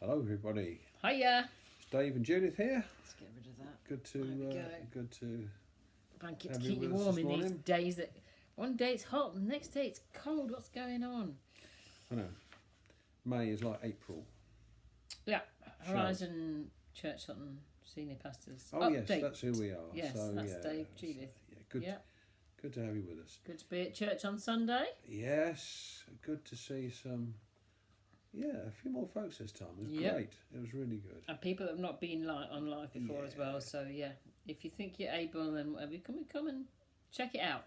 Hello, everybody. Hiya. It's Dave and Judith here. Let's get rid of that. Good There we to go. good to. Blanket to Have keep you you with us warm this in these morning? days that one day it's hot, the next day it's cold. What's going on? I know. May is like April. Yeah. Sure. Horizon Church Sutton Senior Pastors. Oh Update. yes, that's who we are. Yes, so, that's yeah, Dave, so, Judith. yeah, good. Yeah. Good to have you with us. Good to be at church on Sunday. Yes, good to see some. Yeah, a few more folks this time. It was Yep. great. It was really good. And people that have not been on live before as well. Yeah. So yeah, if you think you're able and whatever, come and check it out.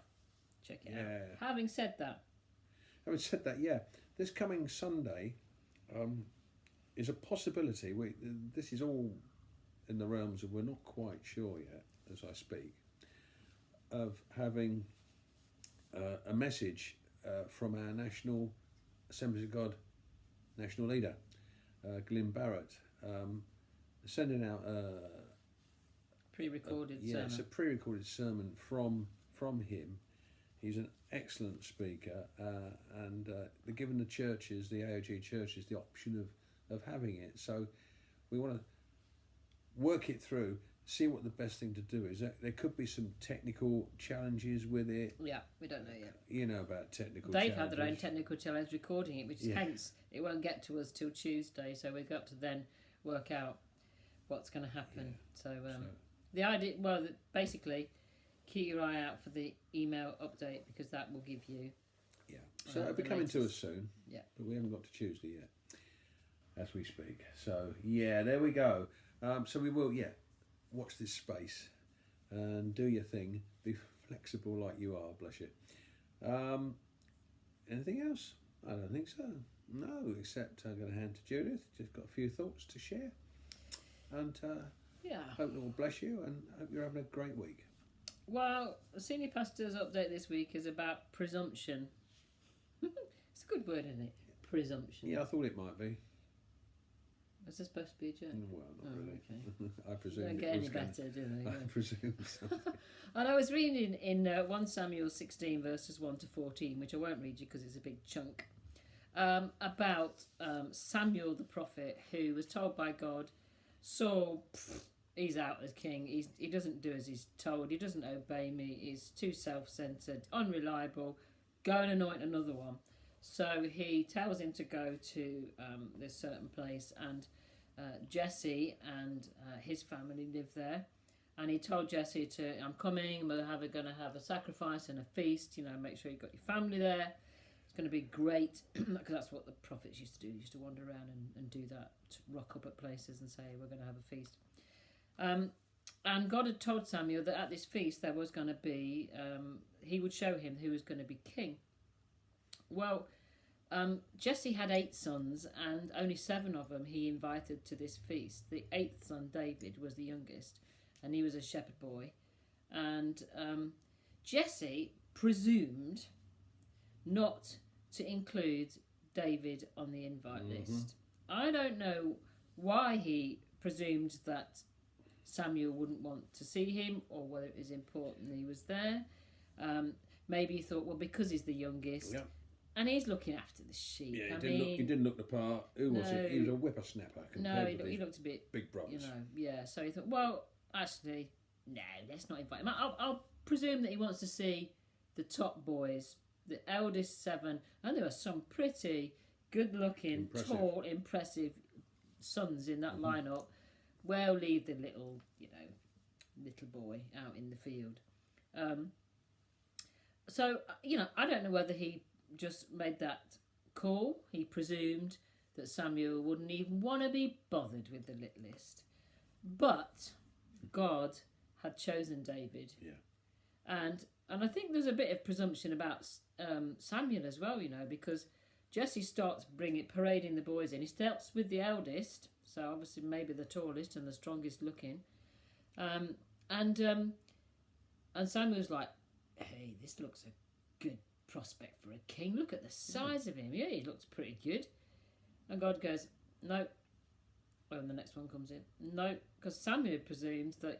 Check it Yeah. out. Having said that, Having said that, yeah, this coming Sunday is a possibility. This is all in the realms of we're not quite sure yet, as I speak, of having a message from our National Assemblies of God national leader, Glyn Barrett, sending out pre-recorded yeah, it's a sermon. pre-recorded sermon from him. He's an excellent speaker, and they're giving the churches, the AOG churches, the option of having it. So we want to work it through, see what the best thing to do is. There could be some technical challenges with it. Yeah, we don't know yet. You know about technical They've challenges. had their own technical challenge recording it, which Yeah. hence it won't get to us till Tuesday. So we've got to then work out what's going to happen. So the idea, well, basically, keep your eye out for the email update because that will give you. Yeah, so it'll be the coming to us latest. soon. Yeah. But we haven't got to Tuesday yet, as we speak. So yeah, there we go. So we will, watch this space and do your thing. Be flexible like you are, bless you. Anything else? I don't think so. No, except I'm going to hand to Judith. Just got a few thoughts to share. And Yeah. hope it will bless you and hope you're having a great week. Well, the senior pastor's update this week is about presumption. It's a good word, isn't it? Presumption. Yeah, I thought it might be. Was this supposed to be a joke? Well, not Oh, really. okay. I presume Don't it get any was gonna- better, do they? I Yeah. presume so. And I was reading in 1 Samuel 16 verses 1 to 14, which I won't read you because it's a big chunk, about Samuel the prophet who was told by God, Saul, he's out as king. He doesn't do as he's told. He doesn't obey me. He's too self-centered, unreliable. Go and anoint another one. So he tells him to go to this certain place, and Jesse and his family live there. And he told Jesse I'm coming, we're going to have a sacrifice and a feast, make sure you've got your family there. It's going to be great, because that's what the prophets used to do. They used to wander around and do that, to rock up at places and say, we're going to have a feast. And God had told Samuel that at this feast there was going to be, he would show him who was going to be king. Well, Jesse had 8 sons, and only 7 of them he invited to this feast. The 8th son, David, was the youngest, and he was a shepherd boy. And Jesse presumed not to include David on the invite list. I don't know why he presumed that Samuel wouldn't want to see him, or whether it was important he was there. Maybe he thought, well, because he's the youngest, Yeah. and he's looking after the sheep. Yeah, I he mean, didn't look the part. Who was No. it? He was a whippersnapper no, compared he, with he his looked a bit, big brothers. yeah. So he thought, well, actually, no, let's not invite him. I'll presume that he wants to see the top boys, the eldest 7, and there were some pretty good-looking, Impressive. tall, impressive sons in that lineup. Well, leave the little boy out in the field. So, I don't know whether he just made that call. He presumed that Samuel wouldn't even want to be bothered with the lit list. But God had chosen David. Yeah. And I think there's a bit of presumption about Samuel as well, because Jesse starts parading the boys in. He starts with the eldest, so obviously maybe the tallest and the strongest looking. And Samuel's like, hey, this looks a good prospect for a king. Look at the size of him. Yeah, he looks pretty good. And God goes, no. When the next one comes in, no, because Samuel presumes that,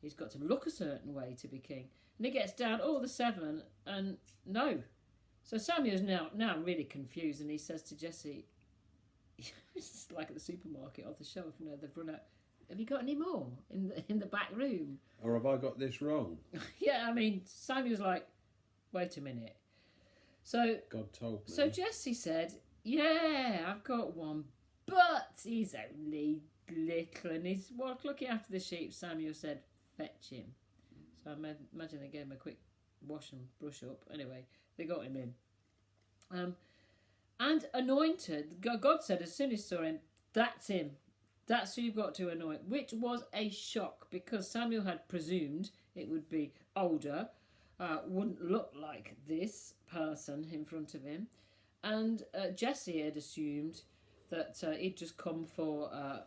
he's got to look a certain way to be king. And he gets down all the 7, and no. So Samuel's now really confused, and he says to Jesse, it's like at the supermarket off the shelf. You know, they've run out. Have you got any more in the back room? Or have I got this wrong? Yeah, I mean, Samuel's like, wait a minute. So God told me. So Jesse said, yeah, I've got one, but he's only little and he's looking after the sheep. Samuel said, fetch him. So I imagine they gave him a quick wash and brush up. Anyway, they got him in. And anointed, God said as soon as he saw him, that's him. That's who you've got to anoint, which was a shock because Samuel had presumed it would be older, wouldn't look like this person in front of him. And Jesse had assumed that he'd just come for a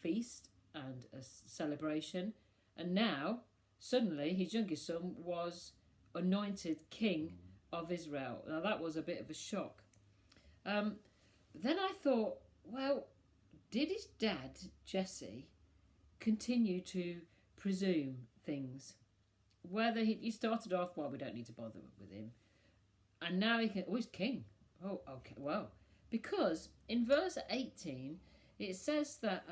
feast and a celebration. And now, suddenly, his youngest son was anointed king of Israel. Now, that was a bit of a shock. Then I thought, well, did his dad, Jesse, continue to presume things? Whether he started off, well, we don't need to bother with him. And now he's king. Oh, okay, well. Because in verse 18, it says that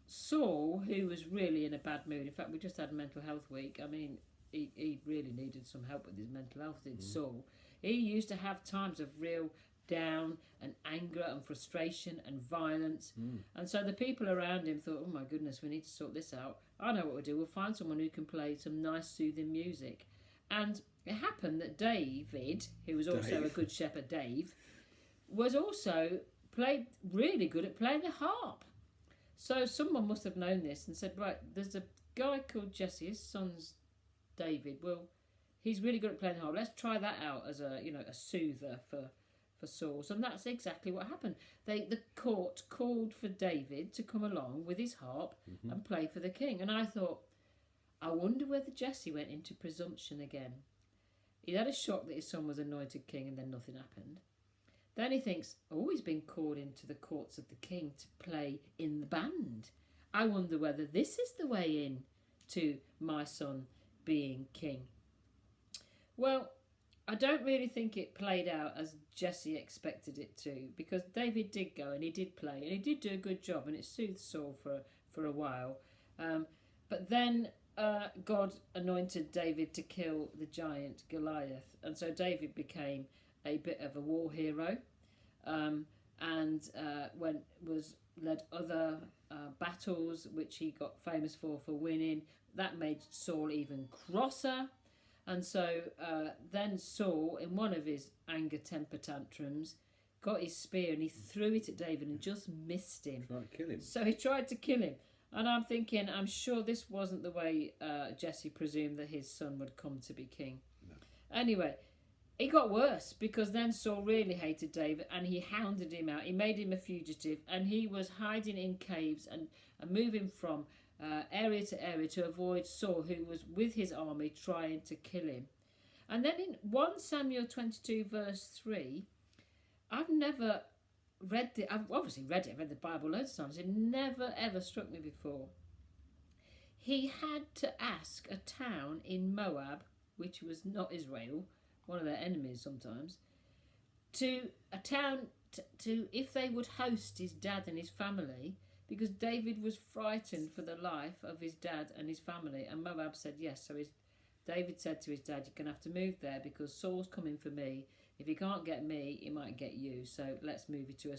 Saul, who was really in a bad mood, in fact, we just had mental health week. I mean, he really needed some help with his mental health, did Saul. He used to have times of real down and anger and frustration and violence. And so the people around him thought, oh my goodness, we need to sort this out. I know what we'll do. We'll find someone who can play some nice soothing music. And it happened that David, who was also a good shepherd, Dave, was also really good at playing the harp. So someone must have known this and said, right, there's a guy called Jesse, his son's David. Well, he's really good at playing the harp. Let's try that out as a soother for Saul. And that's exactly what happened. The court called for David to come along with his harp and play for the king. And I thought, I wonder whether Jesse went into presumption again. He had a shock that his son was anointed king and then nothing happened. Then he thinks, oh, he's been called into the courts of the king to play in the band. I wonder whether this is the way in to my son being king. Well, I don't really think it played out as Jesse expected it to, because David did go and he did play and he did do a good job and it soothed Saul for a while. But then God anointed David to kill the giant Goliath, and so David became a bit of a war hero, and led other battles which he got famous for winning. That made Saul even crosser. And so then Saul, in one of his anger temper tantrums, got his spear and he threw it at David and just missed him. Tried to kill him. So he tried to kill him. And I'm thinking, I'm sure this wasn't the way Jesse presumed that his son would come to be king. No. Anyway, it got worse because then Saul really hated David and he hounded him out. He made him a fugitive and he was hiding in caves and moving from area to area to avoid Saul, who was with his army trying to kill him. And then in 1 Samuel 22 verse 3, I've never read it. I've obviously read it. I've read the Bible loads of times. It never ever struck me before. He had to ask a town in Moab, which was not Israel, one of their enemies sometimes, to if they would host his dad and his family, because David was frightened for the life of his dad and his family, and Moab said yes. So David said to his dad, you're going to have to move there because Saul's coming for me. If he can't get me, he might get you. So let's move you to a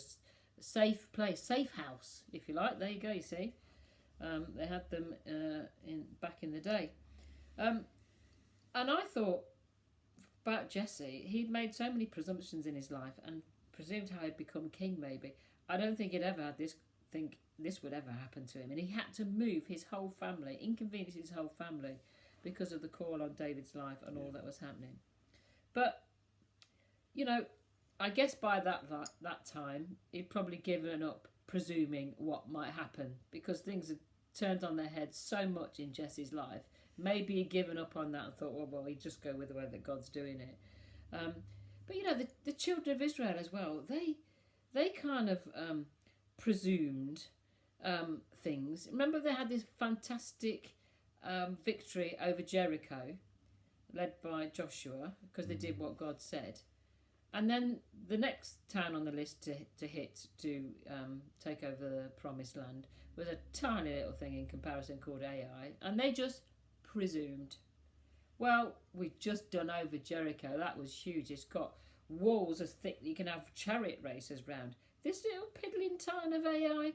safe place, safe house, if you like. There you go, you see. They had them back in the day. And I thought about Jesse. He'd made so many presumptions in his life and presumed how he'd become king, maybe. I don't think he'd ever had this would ever happen to him. And he had to move his whole family, inconvenience his whole family, because of the call on David's life and all that was happening. But I guess by that time, he'd probably given up presuming what might happen, because things had turned on their head so much in Jesse's life. Maybe he'd given up on that and thought, well, he'd just go with the way that God's doing it. But the children of Israel as well, they kind of presumed things. Remember, they had this fantastic victory over Jericho, led by Joshua, because they did what God said. And then the next town on the list to hit to take over the promised land was a tiny little thing in comparison called Ai, and they just presumed. Well, we've just done over Jericho. That was huge. It's got walls as thick that you can have chariot races round. This little piddling town of Ai,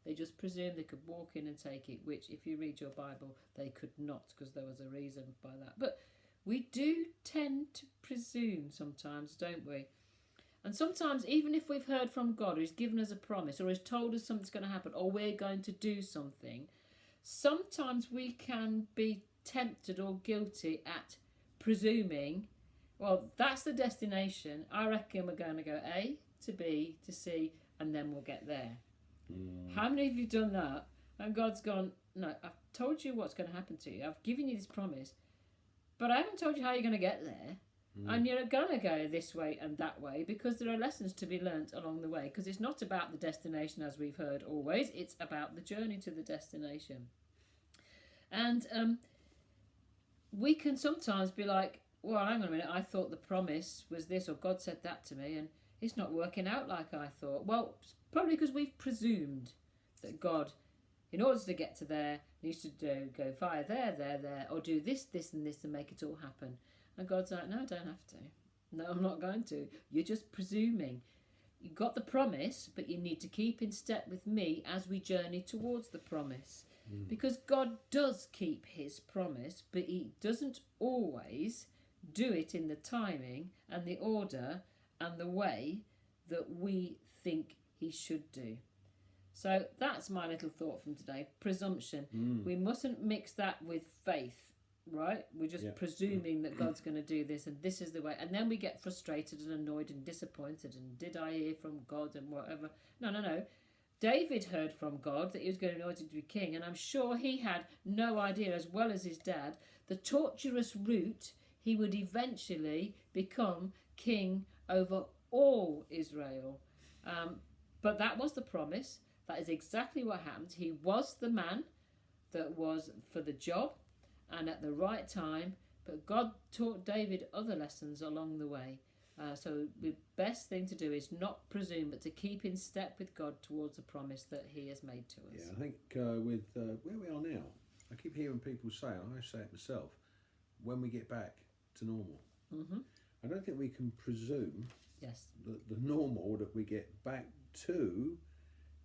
they just presumed they could walk in and take it, which, if you read your Bible, they could not, because there was a reason by that. But we do tend to presume sometimes, don't we? And sometimes, even if we've heard from God, who's given us a promise, or has told us something's going to happen, or we're going to do something, sometimes we can be tempted or guilty at presuming, well, that's the destination. I reckon we're going to go A to B to C, and then we'll get there. How many of you done that? And God's gone, no, I've told you what's going to happen to you. I've given you this promise, but I haven't told you how you're going to get there. And you're going to go this way and that way, because there are lessons to be learnt along the way. Because it's not about the destination, as we've heard always. It's about the journey to the destination. And we can sometimes be like, well, hang on a minute, I thought the promise was this, or God said that to me, and it's not working out like I thought. Well, probably because we've presumed that God, in order to get to there, needs to go via there, or do this, and this, and make it all happen. And God's like, no, I don't have to. No, I'm not going to. You're just presuming. You got the promise, but you need to keep in step with me as we journey towards the promise. Because God does keep his promise, but he doesn't always do it in the timing and the order and the way that we think he should do. So that's my little thought from today. Presumption. We mustn't mix that with faith. Right? We're just presuming that God's going to do this and this is the way. And then we get frustrated and annoyed and disappointed and did I hear from God and whatever. No. David heard from God that he was going to be anointed to be king, and I'm sure he had no idea, as well as his dad, the torturous route he would eventually become king over all Israel. But that was the promise. That is exactly what happened. He was the man that was for the job and at the right time, but God taught David other lessons along the way. So the best thing to do is not presume, but to keep in step with God towards the promise that he has made to us. Yeah, I think with where we are now, I keep hearing people say, and I say it myself, when we get back to normal. I don't think we can presume that the normal that we get back to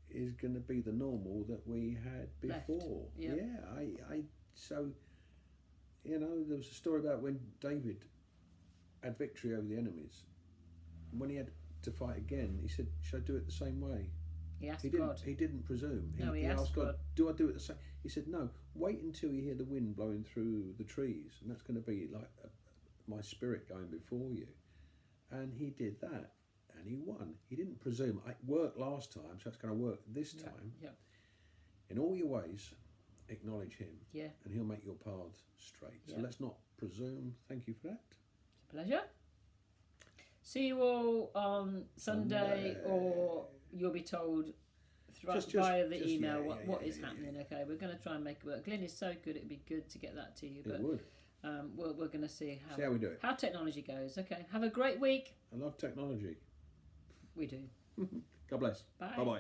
is going to be the normal that we had before. Yep. Yeah, so, you know, there was a story about when David had victory over the enemies. When he had to fight again, he said, should I do it the same way? He asked didn't, God. He didn't presume. He asked God, do I do it the same? He said, no, wait until you hear the wind blowing through the trees, and that's going to be like my spirit going before you. And he did that, and he won. He didn't presume. It worked last time, so it's going to work this time. Yeah. In all your ways, acknowledge him, and he'll make your paths straight. So let's not presume. Thank you for that. It's a pleasure. See you all on Sunday, or you'll be told via the email what is happening. Okay, we're going to try and make it work. Glyn is so good; it'd be good to get that to you. But it would. We're going to see how we do it. How technology goes. Okay, have a great week. I love technology. We do. God bless. Bye. Bye-bye.